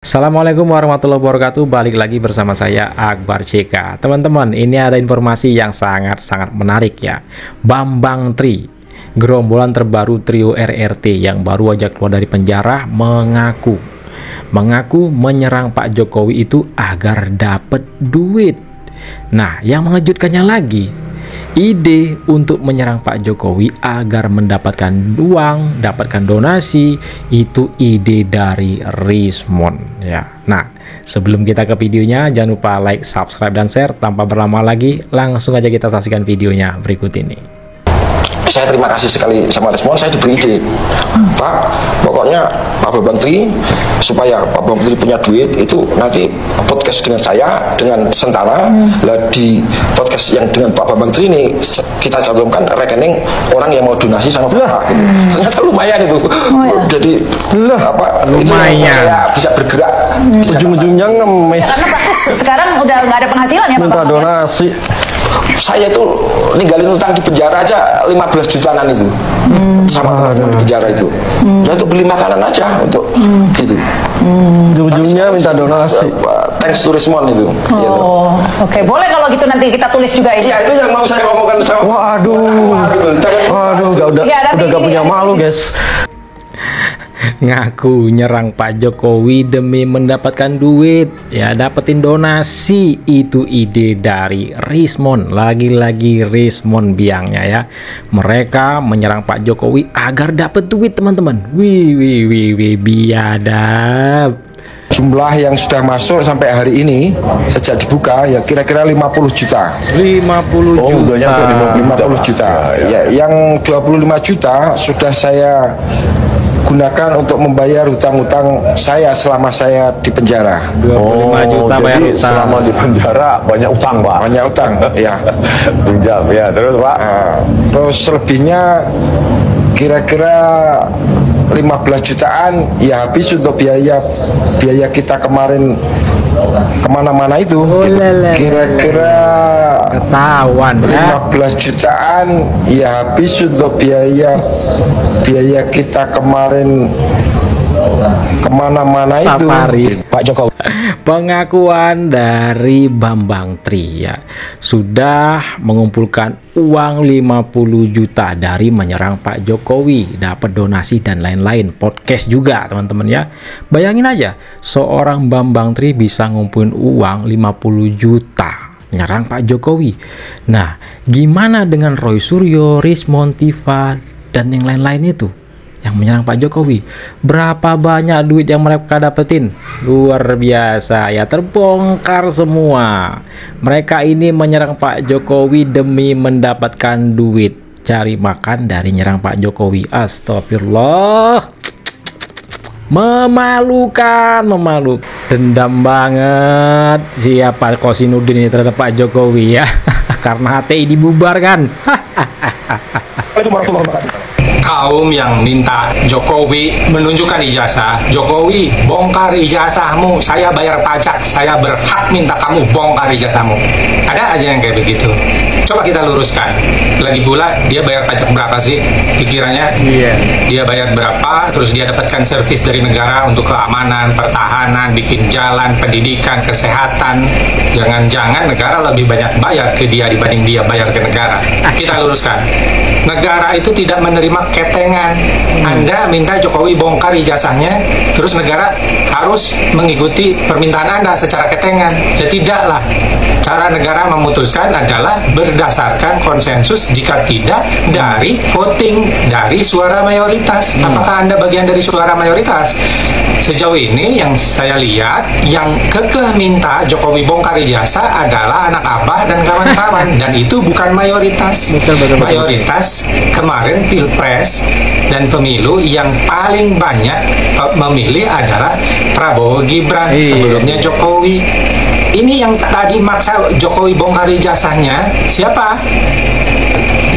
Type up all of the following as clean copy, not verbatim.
Assalamualaikum warahmatullahi wabarakatuh. Balik lagi bersama saya Akbar CK. Teman-teman, ini ada informasi yang sangat-sangat menarik ya. Bambang Tri, gerombolan terbaru trio RRT yang baru aja keluar dari penjara, mengaku menyerang Pak Jokowi itu agar dapat duit. Nah, yang mengejutkannya lagi, ide untuk menyerang Pak Jokowi agar mendapatkan uang, dapatkan donasi, itu ide dari Rismon ya. Nah, sebelum kita ke videonya, jangan lupa like, subscribe, dan share. Tanpa berlama lagi, langsung aja kita saksikan videonya berikut ini. Saya terima kasih sekali sama Rismon, saya diberi ide, Pak, pokoknya Pak Bambang Tri, supaya Pak Bambang Tri punya duit, itu nanti podcast dengan saya, dengan Sentara, lah di podcast yang dengan Pak Bambang Tri ini, kita cantumkan rekening orang yang mau donasi sama Bapak, gitu. Ternyata lumayan itu, jadi apa, lumayan, saya bisa bergerak, ujung-ujungnya ngemis. Karena praktis sekarang udah nggak ada penghasilan ya Pak. Minta donasi. Saya itu ninggalin utang di penjara aja 15 jutaan itu sama teman-teman di penjara itu. Ya itu beli makanan aja untuk gitu. Ujung-ujungnya minta donasi. Thanks to Rismon itu. Gitu. Oke, boleh kalau gitu nanti kita tulis juga itu. Ya itu yang mau saya ngomongkan sama. Waduh, udah gak punya malu guys. Ngaku nyerang Pak Jokowi demi mendapatkan duit ya, dapetin donasi, itu ide dari Rismon. Lagi-lagi Rismon biangnya ya, mereka menyerang Pak Jokowi agar dapat duit teman-teman. Wih, biadab. Jumlah yang sudah masuk sampai hari ini sejak dibuka ya kira-kira 50 juta. 50 juta. Ya, yang 25 juta sudah saya gunakan untuk membayar hutang-hutang saya selama saya di penjara. 25 juta bayar jadi hutang. Selama di penjara banyak utang, Pak. Banyak utang, ya. Pinjam, ya. Terus, Pak. Terus selebihnya kira-kira 15 jutaan ya habis untuk biaya kita kemarin kemana-mana itu. Kira-kira ketahuan ya. 15 jutaan ya habis untuk biaya kita kemarin kemana-mana itu. Pak Jokowi. Pengakuan dari Bambang Tri ya, sudah mengumpulkan uang 50 juta dari menyerang Pak Jokowi, dapat donasi dan lain-lain, podcast juga teman-teman ya. Bayangin aja, seorang Bambang Tri bisa ngumpulin uang 50 juta nyerang Pak Jokowi. Nah, gimana dengan Roy Suryo, Rismon, Tifa, dan yang lain-lain itu yang menyerang Pak Jokowi? Berapa banyak duit yang mereka dapetin? Luar biasa ya, terbongkar semua. Mereka ini menyerang Pak Jokowi demi mendapatkan duit, cari makan dari nyerang Pak Jokowi. Astagfirullah, memalukan. Dendam banget siapa Kosinudin ini terhadap Pak Jokowi ya. Karena HTI dibubarkan. Kaum yang minta Jokowi menunjukkan ijazah, Jokowi bongkar ijazahmu, saya bayar pajak, saya berhak minta kamu bongkar ijazahmu. Ada aja yang kayak begitu. Coba kita luruskan. Lagi pula dia bayar pajak berapa sih pikirannya? Dia bayar berapa, terus dia dapatkan servis dari negara untuk keamanan, pertahanan, bikin jalan, pendidikan, kesehatan. Jangan-jangan negara lebih banyak bayar ke dia dibanding dia bayar ke negara. Kita luruskan. Negara itu tidak menerima ketengan. Anda minta Jokowi bongkar ijazahnya, terus negara harus mengikuti permintaan Anda secara ketengan. Ya tidaklah. Cara negara memutuskan adalah berdasarkan konsensus, jika tidak dari voting, dari suara mayoritas. Apakah Anda bagian dari suara mayoritas? Sejauh ini yang saya lihat, yang kekeh minta Jokowi bongkar ijazah adalah anak Abah dan kawan-kawan, dan itu bukan mayoritas. Mayoritas kemarin Pilpres dan pemilu yang paling banyak memilih adalah Prabowo Gibran, sebelumnya Jokowi. Ini yang tadi maksa Jokowi bongkar ijazahnya siapa?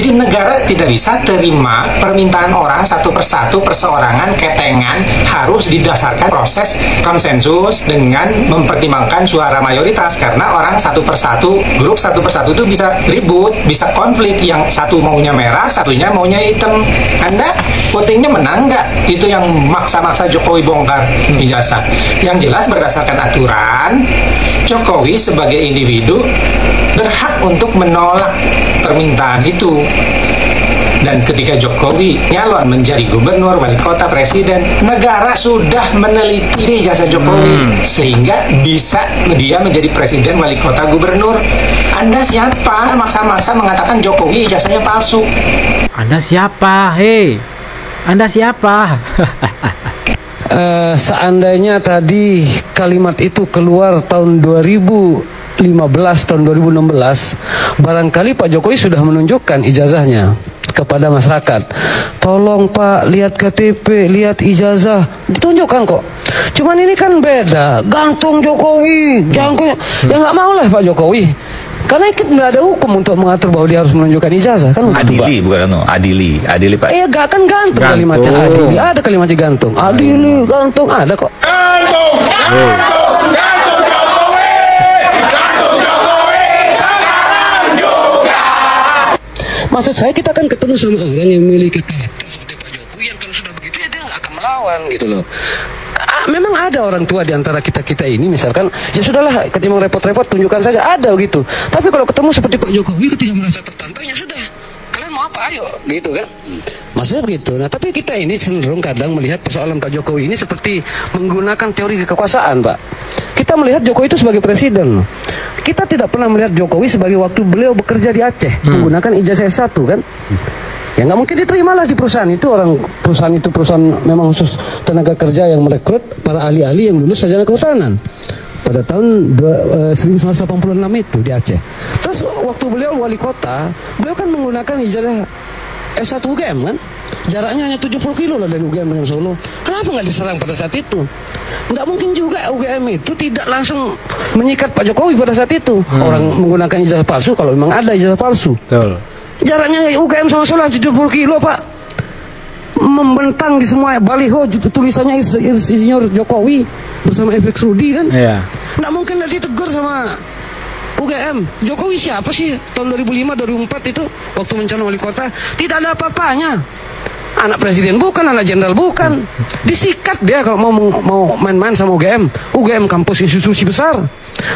Jadi negara tidak bisa terima permintaan orang satu persatu, perseorangan, ketengan, harus didasarkan proses konsensus dengan mempertimbangkan suara mayoritas, karena orang satu persatu, grup satu persatu itu bisa ribut, bisa konflik, yang satu maunya merah, satunya maunya hitam. Anda votingnya menang nggak? Itu yang maksa-maksa Jokowi bongkar ijazah. Yang jelas berdasarkan aturan, Jokowi sebagai individu berhak untuk menolak permintaan itu. Dan ketika Jokowi nyalon menjadi gubernur, wali kota, presiden, negara sudah meneliti ijazah Jokowi sehingga bisa dia menjadi presiden, wali kota, gubernur. Anda siapa maksa-maksa mengatakan Jokowi ijazahnya palsu? Anda siapa? Hei, Anda siapa? Seandainya tadi kalimat itu keluar tahun 2015, tahun 2016, barangkali Pak Jokowi sudah menunjukkan ijazahnya kepada masyarakat. Tolong Pak, lihat KTP, lihat ijazah, ditunjukkan kok. Cuman ini kan beda, gantung Jokowi, jangan, ya nggak mau lah Pak Jokowi. Karena nggak ada hukum untuk mengatur bahwa dia harus menunjukkan ijazah, kan? Adili, bukan no, adili Pak. Iya, gak kan gantung kalimatnya adili. Ada kalimatnya gantung. Adili, gantung, ada kok. Gantung Jokowi, gantung Jokowi, sekarang juga. Maksud saya kita kan ketemu sama orang yang memiliki karakter seperti Pak Jokowi yang kalau sudah begitu ya dia nggak akan melawan gitu loh. Memang ada orang tua di antara kita ini misalkan ya sudahlah, ketimbang repot-repot tunjukkan saja, ada gitu. Tapi kalau ketemu seperti Pak Jokowi ketika merasa tertantang ya sudah, kalian mau apa ayo gitu kan. Maksudnya begitu. Nah tapi kita ini cenderung kadang melihat persoalan Pak Jokowi ini seperti menggunakan teori kekuasaan, Pak. Kita melihat Jokowi itu sebagai presiden. Kita tidak pernah melihat Jokowi sebagai waktu beliau bekerja di Aceh menggunakan ijazah S1 kan. Ya nggak mungkin diterimalah di perusahaan itu. Perusahaan itu memang khusus tenaga kerja yang merekrut para ahli-ahli yang lulus sarjana kehutanan pada tahun 1986 itu di Aceh. Terus waktu beliau wali kota, beliau kan menggunakan ijazah S1 UGM kan. Jaraknya hanya 70 kilo lah dari UGM dengan Solo. Kenapa nggak diserang pada saat itu? Nggak mungkin juga UGM itu tidak langsung menyikat Pak Jokowi pada saat itu. Orang menggunakan ijazah palsu kalau memang ada ijazah palsu. Betul. Jaraknya UGM sama Solo 70 kilo Pak. Membentang di semua baliho tulisannya Insinyur Jokowi bersama FX Rudi kan. Iya. Nggak mungkin nanti ditegur sama UGM. Jokowi siapa sih tahun 2005-2004 itu waktu mencalon wali kota? Tidak ada apa-apanya. Anak presiden bukan, anak jenderal bukan. Disikat dia kalau mau main-main sama UGM. UGM kampus institusi besar.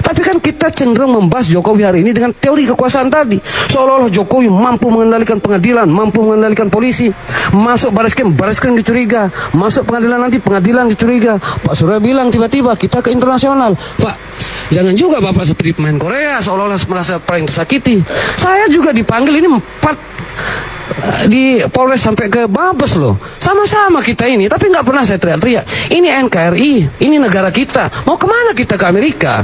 Tapi kan kita cenderung membahas Jokowi hari ini dengan teori kekuasaan tadi. Seolah-olah Jokowi mampu mengendalikan pengadilan, mampu mengendalikan polisi. Masuk Bareskrim dicuriga. Masuk pengadilan nanti, pengadilan dicuriga. Pak Surya bilang tiba-tiba kita ke internasional. Pak, jangan juga Bapak seperti pemain Korea, seolah-olah merasa paling tersakiti. Saya juga dipanggil ini 4 di Polres sampai ke Mabes loh. Sama-sama kita ini, tapi nggak pernah saya teriak-teriak. Ini NKRI, ini negara kita. Mau kemana kita ke Amerika?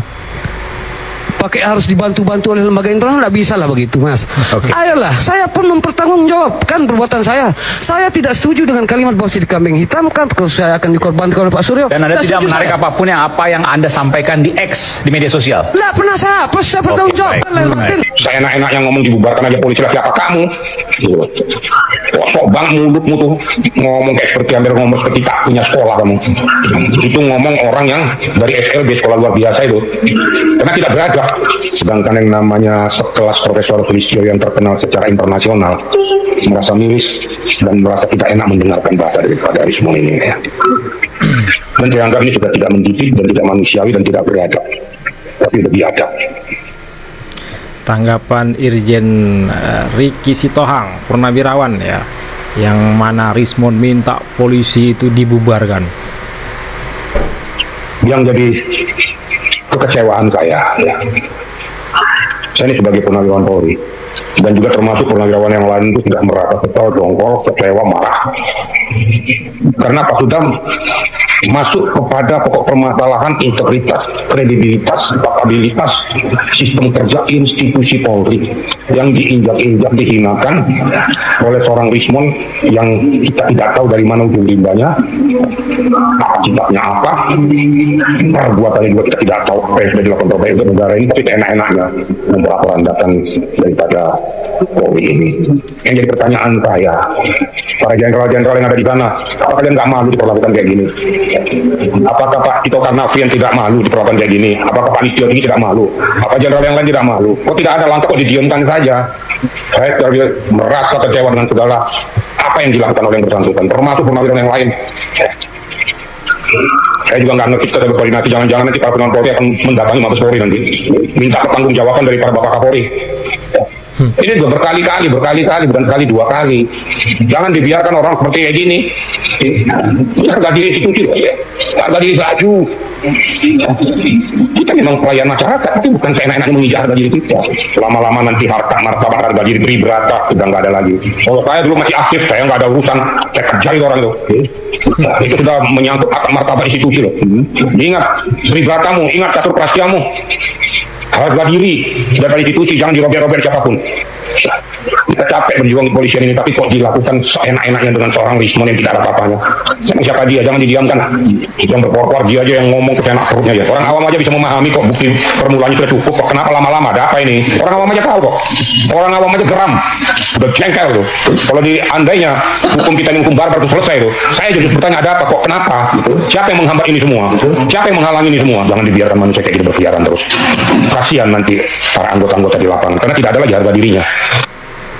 Pakai harus dibantu-bantu oleh lembaga internasional, nggak bisa lah begitu Mas. Ayolah, saya pun mempertanggungjawabkan perbuatan saya. Saya tidak setuju dengan kalimat bahwa si kambing hitam kan terus saya akan dikorbankan oleh Pak Suryo. Dan Anda tidak menarik apapun apa yang Anda sampaikan di X di media sosial. Nggak pernah saya bertanggungjawabkan lah batin. Saya enak-enaknya ngomong dibubarkan aja polisi lah, siapa kamu? Sok bang mulutmu tuh ngomong kayak seperti hampir ngomong seperti tak punya sekolah kamu. Itu ngomong orang yang dari SLB, sekolah luar biasa itu. Karena tidak beradab. Sedangkan yang namanya sekelas Profesor Sulistyo yang terkenal secara internasional merasa miris dan merasa tidak enak mendengarkan bahasa daripada Rismon ini ya. Dan saya anggap ini juga tidak mendidik dan tidak manusiawi dan tidak beradab, tapi lebih adab. Tanggapan Irjen Riki Sitohang, Purnawirawan ya, yang mana Rismon minta polisi itu dibubarkan. Yang jadi kekecewaan saya ini sebagai purnawirawan Polri dan juga termasuk purnawirawan yang lain itu tidak merasa kesal, jongkol, kecewa, marah karena Pak Sudam masuk kepada pokok permasalahan integritas, kredibilitas, kapabilitas sistem kerja institusi Polri yang diinjak-injak, dihinakan oleh seorang Rismon yang kita tidak tahu dari mana ujung limbahnya, akibatnya apa, perbuatannya juga kita tidak tahu. PSB dilakukan terbaik untuk negara ini, tapi enak-enaknya memperandakan daripada Polri ini. Yang jadi pertanyaan saya, para jenderal-jenderal yang ada di sana, apakah kalian nggak malu diperlakukan kayak gini? Apakah Pak Tito Karnavian tidak malu diperlakukan kayak gini? Apakah Pak Listio ini tidak malu? Apa jenderal yang lain tidak malu? Kok tidak ada langkah, kok didiamkan saja? Saya merasa kecewa dengan segala apa yang dilakukan oleh yang bersangkutan, termasuk purnawiran yang lain. Saya juga nggak ngerti, kita ada berkoordinasi, jangan-jangan nanti para pimpinan Polri akan mendatangi Mabes Polri nanti, minta pertanggungjawaban dari para Bapak Kapolri. Ini juga berkali-kali, bukan kali, 2 kali. Jangan dibiarkan orang seperti kayak gini. Harga diri institusi, harga diri baju. Kita memang pelayan masyarakat, tapi bukan seenak-enaknya menginjak harga diri kita. Lama-lama nanti martabat harga diri beribrata, sudah nggak ada lagi. Kalau saya dulu masih aktif, saya nggak ada urusan, saya kejar itu orang itu. Itu sudah menyangkut akan martabat institusi loh. Ingat beribratamu, ingat catur prasyamu. Harga diri daripada institusi, jangan dirobek-robek siapapun. Kita capek berjuang di polisian ini, tapi kok dilakukan seenak-enaknya dengan seorang Rismon yang tidak ada apa-apanya. Siapa dia? Jangan didiamkan. Yang berkuar-kuar dia aja yang ngomong kesenak perutnya aja. Orang awam aja bisa memahami kok, bukti permulaan sudah cukup kok. Kenapa lama-lama? Ada apa ini? Orang awam aja tahu kok. Orang awam aja geram. Udah jengkel tuh. Kalau diandainya hukum kita ini hukum barbar itu selesai tuh. Saya jadi bertanya, ada apa kok? Kenapa? Siapa yang menghambat ini semua? Siapa yang menghalangi ini semua? Jangan dibiarkan manusia kayak gitu berkeliaran terus. Kasihan nanti para anggota-anggota di lapangan, karena tidak ada lagi harga dirinya.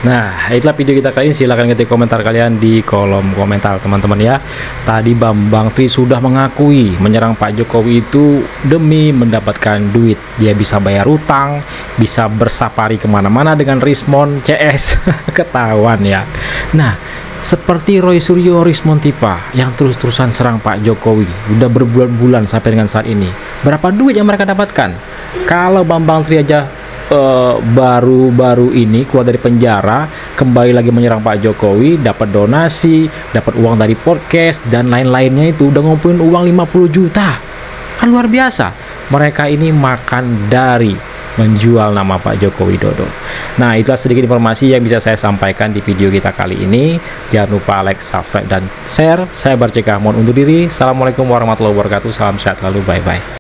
Nah, itulah video kita kali ini. Silahkan ketik komentar kalian di kolom komentar, teman-teman ya. Tadi Bambang Tri sudah mengakui menyerang Pak Jokowi itu demi mendapatkan duit. Dia bisa bayar utang, bisa bersafari kemana-mana dengan Rismon CS. Ketahuan ya. Nah, seperti Roy Suryo, Rismon Tipa yang terus-terusan serang Pak Jokowi udah berbulan-bulan sampai dengan saat ini. Berapa duit yang mereka dapatkan? Kalau Bambang Tri aja baru-baru ini keluar dari penjara, kembali lagi menyerang Pak Jokowi, dapat donasi, dapat uang dari podcast dan lain-lainnya, itu udah ngumpulin uang 50 juta. Kan luar biasa. Mereka ini makan dari menjual nama Pak Joko Widodo. Nah, itulah sedikit informasi yang bisa saya sampaikan di video kita kali ini. Jangan lupa like, subscribe, dan share. Saya Barceka mohon undur diri. Assalamualaikum warahmatullahi wabarakatuh. Salam sehat selalu. Bye-bye.